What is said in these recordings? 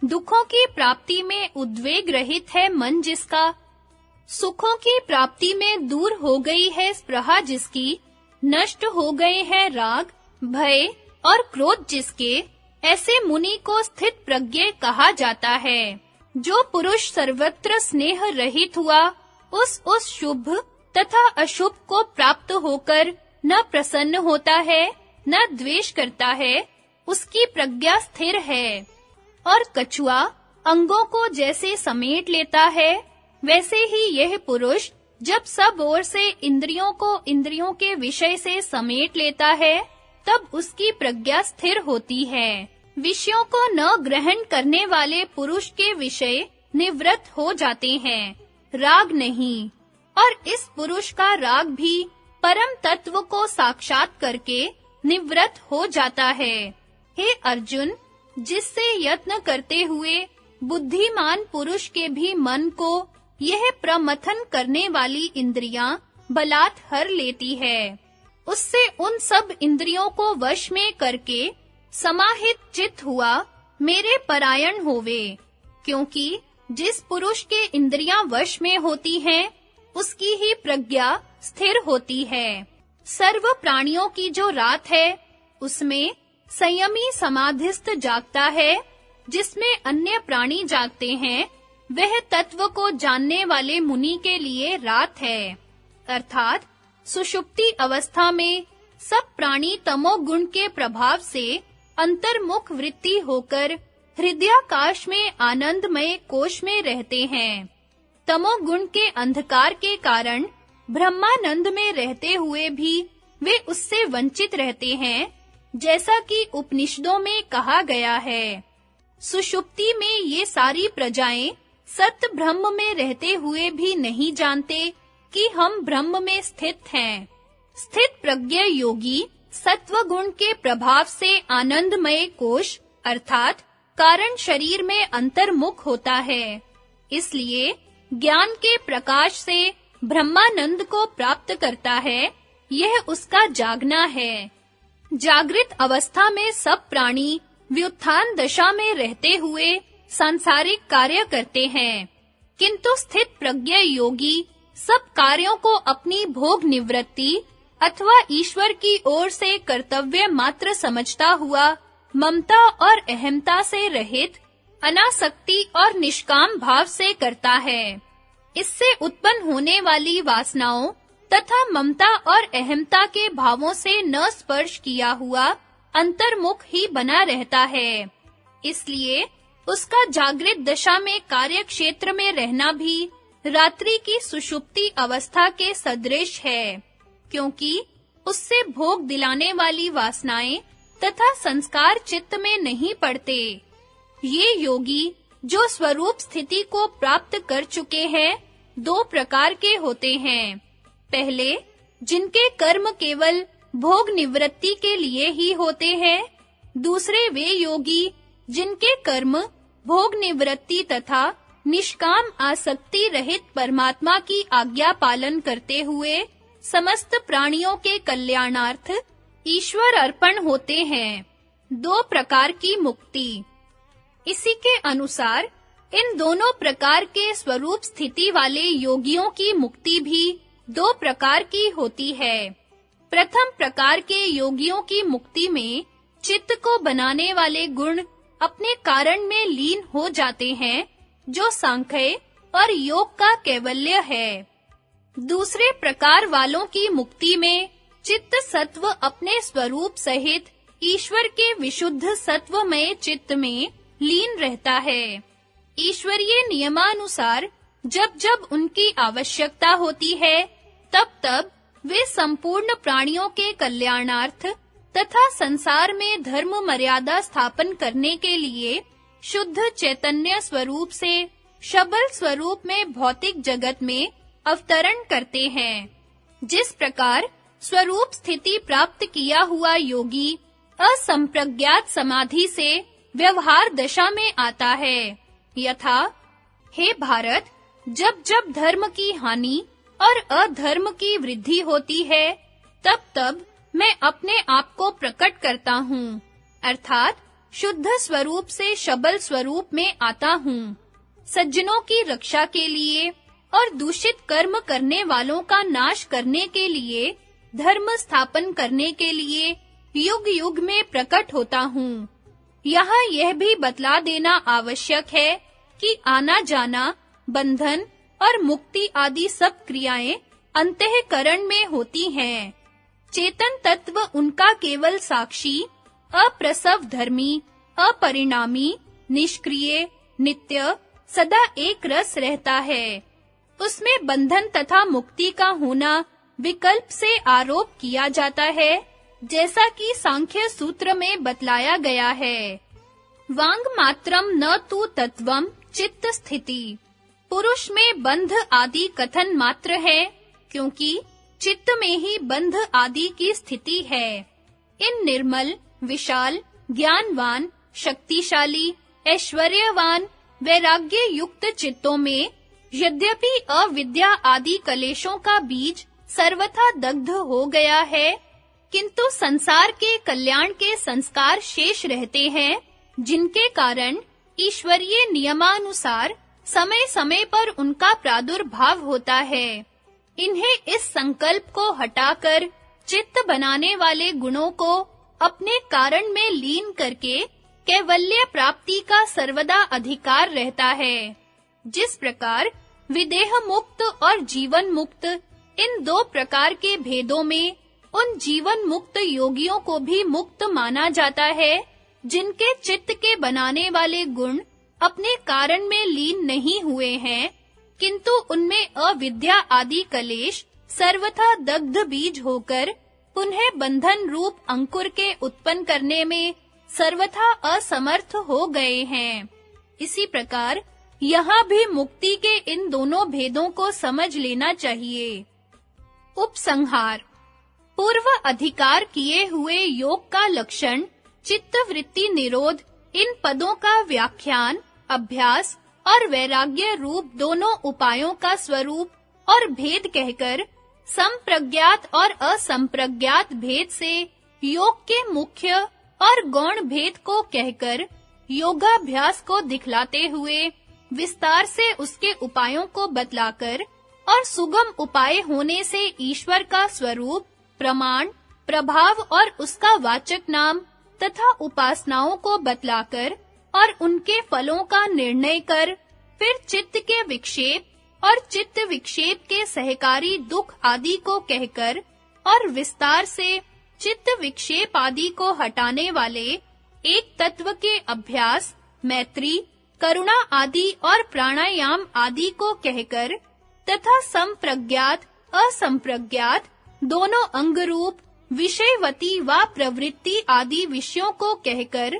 दुखों की प्राप्ति में उद्वेग रहित है मन जिसका, सुखों की प्राप्ति में दूर हो गई है स्पृहा जिसकी, नष्ट हो गए हैं राग, भय और क्रोध जिसके, ऐसे मुनि को स्थित प्रज्ञ कहा जाता है। जो पुरुष सर्वत्र स्नेह रहित हुआ, उस शुभ तथा अशुभ को प्राप्त होकर न प्रसन्न होता है, न द्वेष करता है, उसकी प्रज्ञा स्थिर है। और कछुआ अंगों को जैसे समेट लेता है, वैसे ही यह पुरुष जब सब ओर से इंद्रियों को इंद्रियों के विषय से समेट लेता है, तब उसकी प्रज्ञा स्थिर होती है। विषयों को न ग्रहण करने वाले पुरुष के विषय निवृत्त हो जाते हैं, राग नहीं। और इस पुरुष का राग भी परम तत्व को साक्षात करके निवृत्त हो जाता है। हे अर्जुन, जिससे यत्न करते हुए बुद्धिमान पुरुष के भी मन को यह प्रमथन करने वाली इंद्रियां बलात् हर लेती है, उससे उन सब इंद्रियों को वश में करके समाहित चित्त हुआ मेरे परायण होवे। क्योंकि जिस पुरुष के इंद्रियां वश में होती हैं, उसकी ही प्रज्ञा स्थिर होती है। सर्व प्राणियों की जो रात है, उसमें संयमी समाधिस्थ जागता है, जिसमें अन्य प्राणी जागते हैं, वह तत्व को जानने वाले मुनि के लिए रात है। अर्थात सुषुप्ति अवस्था में सब प्राणी तमोगुण के प्रभाव से अंतर्मुख वृत्ति होकर हृदयाकाश में आनंदमय कोश में रहते हैं। तमोगुण के अंधकार के कारण ब्रह्मानंद में रहते हुए भी वे उससे वंचित रहते हैं, जैसा कि उपनिषदों में कहा गया है। सुषुप्ति में ये सारी प्रजाएं सत ब्रह्म में रहते हुए भी नहीं जानते कि हम ब्रह्म में स्थित हैं। स्थित प्रज्ञ योगी सत्व गुण के प्रभाव से आनंदमय कोश अर्थात कारण शरीर में अंतर्मुख होता है। इसलिए ज्ञान के प्रकाश से ब्रह्मानंद को प्राप्त करता है, यह उसका जागना है। जागृत अवस्था में सब प्राणी व्युत्थान दशा में रहते हुए सांसारिक कार्य करते हैं, किंतु स्थित प्रज्ञ योगी सब कार्यों को अपनी भोग निवृत्ति अथवा ईश्वर की ओर से कर्तव्य मात्र समझता हुआ ममता और अहमता से रहित अनासक्ति और निष्काम भाव से करता है। इससे उत्पन्न होने वाली वासनाओं तथा ममता और अहमता के भावों से न स्पर्श किया हुआ अंतर्मुख ही बना रहता है। इसलिए उसका जागृत दशा में कार्य क्षेत्र में रहना भी रात्रि की सुषुप्ति अवस्था के सदृश है, क्योंकि उससे भोग दिलाने वाली वासनाएं तथा संस्कार चित्त में नहीं पड़ते। ये योगी जो स्वरूप स्थिति को प्राप्त कर चुके हैं, दो प्रकार के होते हैं। पहले, जिनके कर्म केवल भोग निवृत्ति के लिए ही होते हैं। दूसरे वे योगी जिनके कर्म भोग निवृत्ति तथा निष्काम आसक्ति रहित परमात्मा की आज्ञा पालन करते हुए समस्त प्राणियों के कल्याणार्थ ईश्वर अर्पण होते हैं। दो प्रकार की मुक्ति। इसी के अनुसार इन दोनों प्रकार के स्वरूप स्थिति वाले योगियों की मुक्ति भी दो प्रकार की होती है। प्रथम प्रकार के योगियों की मुक्ति में चित्त को बनाने वाले गुण अपने कारण में लीन हो जाते हैं, जो सांख्य और योग का कैवल्य है। दूसरे प्रकार वालों की मुक्ति में चित्त सत्व अपने स्वरूप सहित ईश्वर के विशुद्ध सत्वमय चित्त में लीन रहता है। ईश्वरीय नियमानुसार जब-जब उनकी आवश्यकता होती है, तब-तब वे संपूर्ण प्राणियों के कल्याणार्थ तथा संसार में धर्म मर्यादा स्थापन करने के लिए शुद्ध चैतन्य स्वरूप से शबल स्वरूप में भौतिक जगत में अवतरण करते हैं। जिस प्रकार स्वरूप स्थिति प्राप्त किया हुआ योगी असंप्रज्ञात समाधि से व्यवहार दशा में आता है, यथा हे भारत, जब-जब धर्म की हानि और अधर्म की वृद्धि होती है, तब-तब मैं अपने आप को प्रकट करता हूँ, अर्थात शुद्ध स्वरूप से शबल स्वरूप में आता हूँ। सज्जनों की रक्षा के लिए और दूषित कर्म करने वालों का नाश करने के लिए, धर्म स्थापन करने के लिए युग-युग में प्रकट होता हूँ। यहाँ यह भी बतला देना आवश्यक है कि आना जाना, बंधन और मुक्ति आदि सब क्रियाएं अंतःकरण में होती हैं। चेतन तत्व उनका केवल साक्षी, अप्रसव धर्मी, अपरिणामी, निष्क्रिय, नित्य, सदा एक रस रहता है। उसमें बंधन तथा मुक्ति का होना विकल्प से आरोप किया जाता है, जैसा कि सांख्य सूत्र में बतलाया गया है। वांग मात्रम न तु तत्वम चित्त स्थिति। पुरुष में बंध आदि कथन मात्र है, क्योंकि चित्त में ही बंध आदि की स्थिति है। इन निर्मल, विशाल, ज्ञानवान, शक्तिशाली, ऐश्वर्यवान, वैराग्य युक्त चित्तों में यद्यपि अविद्या आदि कलेशों का बीज सर्वथा दग्ध हो गया है, किंतु संसार के कल्याण के संस्कार शेष रहते हैं, जिनके कारण ईश्वरीय नियमानुसार समय-समय पर उनका प्रादुर्भाव होता है। इन्हें इस संकल्प को हटाकर चित्त बनाने वाले गुणों को अपने कारण में लीन करके कैवल्य प्राप्ति का सर्वदा अधिकार रहता है। जिस प्रकार विदेह मुक्त और जीवन मुक्त इन दो प्रकार के भेदों में उन जीवन मुक्त योगियों को भी मुक्त माना जाता है, जिनके चित्त के बनाने वाले गुण अपने कारण में लीन नहीं हुए हैं, किंतु उनमें अविद्या आदि कलेश सर्वथा दग्ध बीज होकर पुनः बंधन रूप अंकुर के उत्पन्न करने में सर्वथा असमर्थ हो गए हैं। इसी प्रकार यहाँ भी मुक्ति के इन दोनों भेदों को समझ लेना चाहिए। उपसंहार। पूर्व अधिकार किए हुए योग का लक्षण, चित्त वृत्ति निरोध, इन पदों का व्याख्यान, अभ्यास और वैराग्य रूप दोनों उपायों का स्वरूप और भेद कहकर संप्रज्ञात और असंप्रज्ञात भेद से योग के मुख्य और गौण भेद को कहकर योगाभ्यास को दिखलाते हुए विस्तार से उसके उपायों को बतलाकर और सुगम उपाय होने से ईश्वर का स्वरूप, प्रमाण, प्रभाव और उसका वाचक नाम तथा उपासनाओं को बतलाकर और उनके फलों का निर्णय कर, फिर चित्त के विक्षेप और चित्त विक्षेप के सहकारी दुख आदि को कहकर और विस्तार से चित्त विक्षेप आदि को हटाने वाले एक तत्व के अभ्यास, मैत्री, करुणा आदि और प्राणायाम आदि को कहकर तथा संप्रज्ञात, असंप्रज्ञात दोनों अंग रूप विषयवती व प्रवृत्ति आदि विषयों को कहकर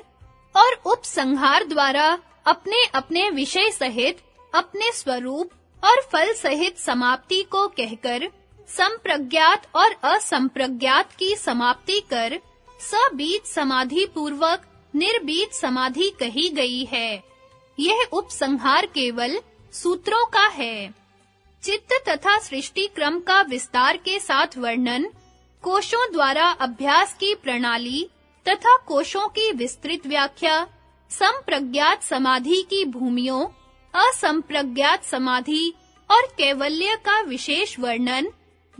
और उपसंहार द्वारा अपने-अपने विषय सहित अपने स्वरूप और फल सहित समाप्ति को कहकर संप्रज्ञात और असंप्रज्ञात की समाप्ति कर सबीज समाधि पूर्वक निर्बीज समाधि कही गई है। यह उपसंहार केवल सूत्रों का है। चित्त तथा सृष्टि क्रम का विस्तार के साथ वर्णन, कोशों द्वारा अभ्यास की प्रणाली तथा कोशों की विस्तृत व्याख्या, संप्रज्ञात समाधि की भूमियों, असंप्रज्ञात समाधि और कैवल्य का विशेष वर्णन,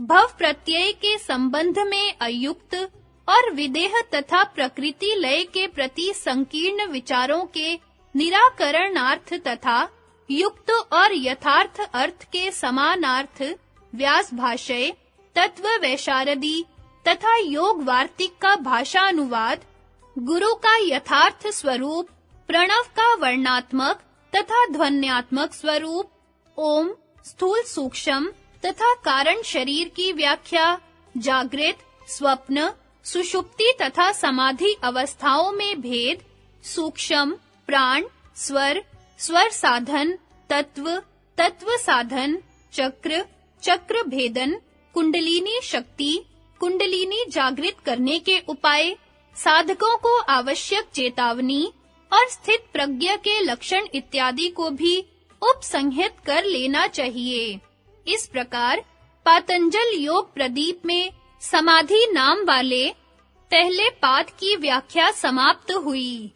भव प्रत्यय के संबंध में अयुक्त और विदेह तथा प्रकृति लय के प्रति संकीर्ण विचारों के निराकरणार्थ तथा युक्त और यथार्थ अर्थ के समानार्थ व्यास भाष्य, तत्व वैशारदी तथा योग वार्तिक का भाषा अनुवाद, गुरु का यथार्थ स्वरूप, प्रणव का वर्णात्मक तथा ध्वन्यात्मक स्वरूप, ओम, स्थूल सूक्ष्म तथा कारण शरीर की व्याख्या, जागृत, स्वप्न, सुषुप्ति तथा समाधि अवस्थाओं में भेद, सूक्ष्म, प्राण, स्वर, स्वर साधन, तत्व, तत्व साधन, चक्र, चक्र भेदन, कुंडलिनी शक्ति, कुंडलिनी जागृत करने के उपाय, साधकों को आवश्यक चेतावनी और स्थित प्रज्ञा के लक्षण इत्यादि को भी उपसंहित कर लेना चाहिए। इस प्रकार पातंजल योग प्रदीप में समाधि नाम वाले पहले पाद की व्याख्या समाप्त हुई।